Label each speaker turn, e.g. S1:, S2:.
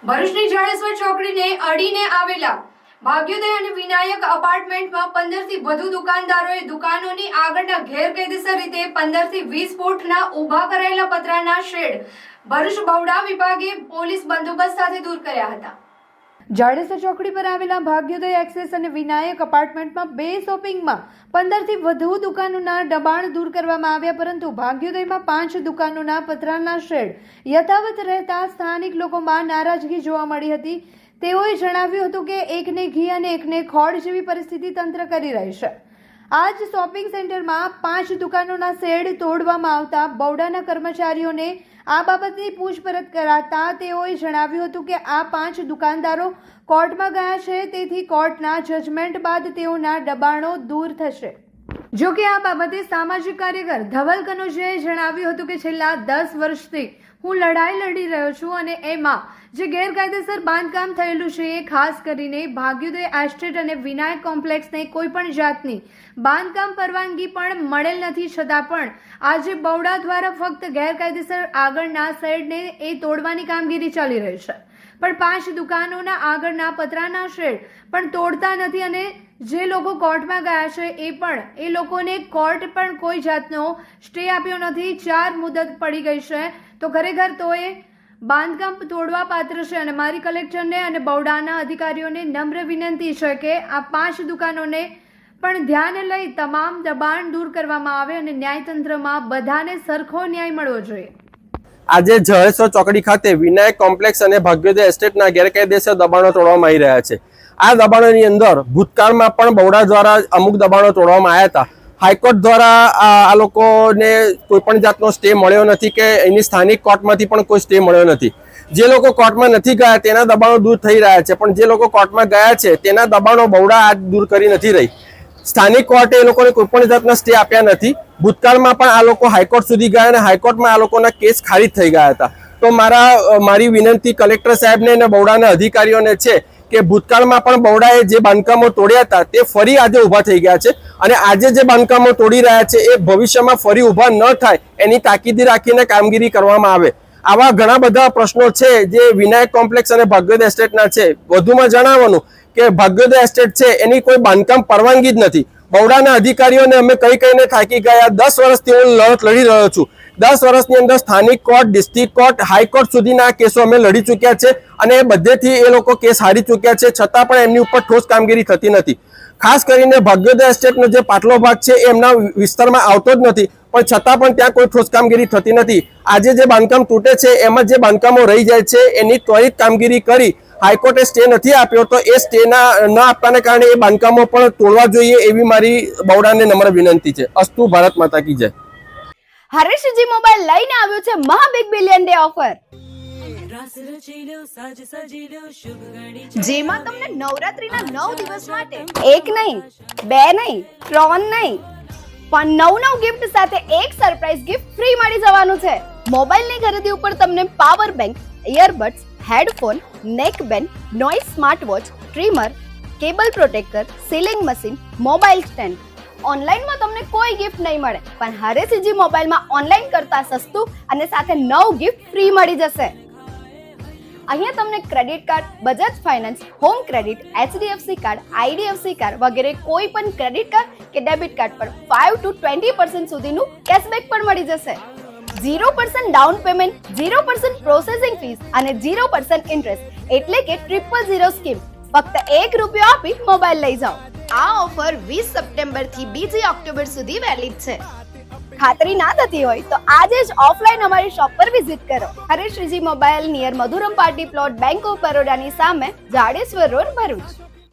S1: ભરૂચની જાડેશ્વર ચોકડીને અડીને આવેલા ભાગ્યોદય અને વિનાયક અપાર્ટમેન્ટમાં 15 થી વધુ દુકાનદારોએ દુકાનોની આગળના ગેરકાયદેસર રીતે 15 થી 20 ફૂટના ઊભા કરાયેલા પતરાના શેડ ભરૂચ બવડા વિભાગે પોલીસ બંદોબસ્ત સાથે દૂર કર્યા હતા। જાડેશ્વર ચોકડી પર આવેલા ભાગ્યોદય એક્સેસ અને વિનાયક અપાર્ટમેન્ટમાં બે શોપિંગમાં 15 થી વધુ દુકાનોના દબાણ દૂર કરવામાં આવ્યા, પરંતુ ભાગ્યોદયમાં 5 દુકાનોના પતરાના શેડ યથાવત રહેતા સ્થાનિક લોકોમાં નારાજગી જોવા મળી હતી। તેઓએ જણાવ્યું હતું કે એકને ઘી અને એકને ખોડ જેવી પરિસ્થિતિ તંત્ર કરી રહી છે। આ જ શોપિંગ સેન્ટરમાં 5 દુકાનોના શેડ તોડવામાં આવતા બવડાના કર્મચારીઓને આ બાબતની પૂછપરછ કરાતા તેઓએ જણાવ્યું હતું કે આ 5 દુકાનદારો કોર્ટમાં ગયા છે, તેથી કોર્ટના જજમેન્ટ બાદ તેઓના દબાણો દૂર થશે। જો કે આ બાબતે સામાજિક કાર્યકર ધવલ કનોજિયાએ જણાવ્યું હતું કે છેલ્લા 10 વર્ષથી હું લડાઈ લડી રહ્યો છું અને એમાં જે ગેરકાયદેસર બાંધકામ થયેલું છે એ ખાસ કરીને ભાગ્યોદય એસ્ટેટ અને વિનાયક કોમ્પ્લેક્સને કોઈ પણ જાતની બાંધકામ પરવાનગી પણ મળેલ નથી, છતાં પણ આજે બવડા દ્વારા ફક્ત ગેરકાયદેસર આગળના શેડને એ તોડવાની કામગીરી ચાલી રહી છે, પણ 5 દુકાનોના આગળના પતરાના શેડ પણ તોડતા નથી અને જે લોકો કોર્ટમાં ગયા છે એ લોકોને કોર્ટ પણ કોઈ જાતનો સ્ટે આપ્યો નથી। 4 મુદત પડી ગઈ છે, તો ખરેખર તો એ બાંધકામ તોડવા પાત્ર છે અને મારી કલેક્ટરને અને બવડાના અધિકારીઓને નમ્ર વિનંતી છે કે આ 5 દુકાનોને પણ ધ્યાને લઈ તમામ દબાણ દૂર કરવામાં આવે અને ન્યાયતંત્રમાં બધાને સરખો ન્યાય મળવો જોઈએ।
S2: આજે જાડેશ્વર ચોકડી ખાતે વિનાયક કોમ્પ્લેક્સ અને ભાગ્યોદય એસ્ટેટના ગેરકાયદેસર દબાણો તોડવામાં આવી રહ્યા છે। આ દબાણોની અંદર ભૂતકાળમાં પણ બવડા દ્વારા અમુક દબાણો તોડવામાં આવ્યા હતા। હાઈકોર્ટ દ્વારા આ લોકોને કોઈ પણ જાતનો સ્ટે મળ્યો નથી કે એની સ્થાનિક કોર્ટમાંથી પણ કોઈ સ્ટે મળ્યો નથી। જે લોકો કોર્ટમાં નથી ગયા તેના દબાણો દૂર થઈ રહ્યા છે, પણ જે લોકો કોર્ટમાં ગયા છે તેના દબાણો બવડા આજ દૂર કરી નથી રહી। સ્થાનિક કોર્ટે એ લોકોને કોઈ પણ જાતના સ્ટે આપ્યા નથી। ભૂતકાળમાં પણ આ લોકો હાઈકોર્ટ સુધી ગયા અને હાઈકોર્ટમાં આ લોકોના કેસ ખારિજ થઈ ગયા હતા। તો મારી વિનંતી કલેક્ટર સાહેબને અને બવડાના અધિકારીઓને છે કે ભૂતકાળમાં પણ બવડાએ જે બાંધકામો તોડ્યા હતા તે ફરી આજે ઊભા થઈ ગયા છે અને આજે જે બાંધકામો તોડી રહ્યા છે એ ભવિષ્યમાં ફરી ઊભા ન થાય એની તાકીદી રાખીને કામગીરી કરવામાં આવે। આવા ઘણા બધા પ્રશ્નો છે જે વિનાયક કોમ્પ્લેક્સ અને ભાગ્યોદય એસ્ટેટના છે। વધુમાં જણાવવાનું કે ભાગ્યોદય એસ્ટેટ છે એની કોઈ બાંધકામ પરવાનગી જ નથી। બવડાના અધિકારીઓને અમે કહીને થાકી ગયા। 10 વર્ષથી હું લડત લડી રહ્યો છું। 10 વર્ષની અંદર સ્થાનિક કોર્ટ, ડિસ્ટ્રિક્ટ કોર્ટ, હાઈકોર્ટ સુધીના કેસો અમે લડી ચૂક્યા છે અને બધેથી એ લોકો કેસ હારી ચૂક્યા છે, છતાં પણ એમની ઉપર ઠોસ કામગીરી થતી નથી। ખાસ કરીને ભાગ્યોદય એસ્ટેટનો જે પાટલો ભાગ છે એ એમના વિસ્તારમાં આવતો જ નથી, પણ છતાં પણ ત્યાં કોઈ ઠોસ કામગીરી થતી નથી। આજે જે બાંધકામ તૂટે છે એમાં જે બાંધકામો રહી જાય છે એની ત્વરિત કામગીરી કરી હાઈકોર્ટે સ્ટે નથી આપ્યો, તો એ સ્ટે ન આપવાને કારણે એ બાંધકામો પણ તોડવા જોઈએ એવી મારી બવડાને નમ્ર વિનંતી છે। અસ્તુ ભારત માતા કી જય।
S3: હરેશજી મોબાઈલ લઈને આવ્યો છે મહા બિગ બિલિયન ડે ઓફર, જેમાં તમને નવરાત્રીના 9 દિવસ માટે એક નહીં, બે નહીં, 3 નહીં, પણ 9 ગિફ્ટ સાથે એક સરપ્રાઈઝ ગિફ્ટ ફ્રી મળી જવાનું છે। મોબાઈલની ખરીદી ઉપર તમને પાવર બેંક, ઇયરબડ્સ, હેડફોન, નેક band, noise smart watch, trimmer, cable protractor, sealing machine, mobile stand. ઓનલાઈનમાં તમને કોઈ ગિફ્ટ નહીં મળે, પણ હરેશજી મોબાઈલમાં ઓનલાઈન કરતા સસ્તું અને સાથે 9 ગિફ્ટ ફ્રી મળી જશે। અહીંયા તમને credit card, Bajaj finance, home credit, HDFC card, IDFC card વગેરે કોઈ પણ ક્રેડિટ કાર્ડ કે ડેબિટ કાર્ડ પર 5 to 20% સુધીનું કેશબેક પણ મળી જશે। 0% ડાઉન પેમેન્ટ, 0% પ્રોસેસિંગ ફીસ અને 0% ઇન્ટરેસ્ટ, એટલે કે 000 સ્કીમ। ફક્ત ₹1 આપી મોબાઈલ લઈ જાઓ। આ ઓફર 20 સપ્ટેમ્બર થી 2 ઓક્ટોબર સુધી વેલિડ છે। ખાતરી ના થતી હોય તો આજે જ ઓફલાઈન અમારી શોપ પર વિઝિટ કરો। Hareshji mobile near Madhuram party plot, bank of બરોડાની સામે, જાડેશ્વર રોડ, ભરૂચ।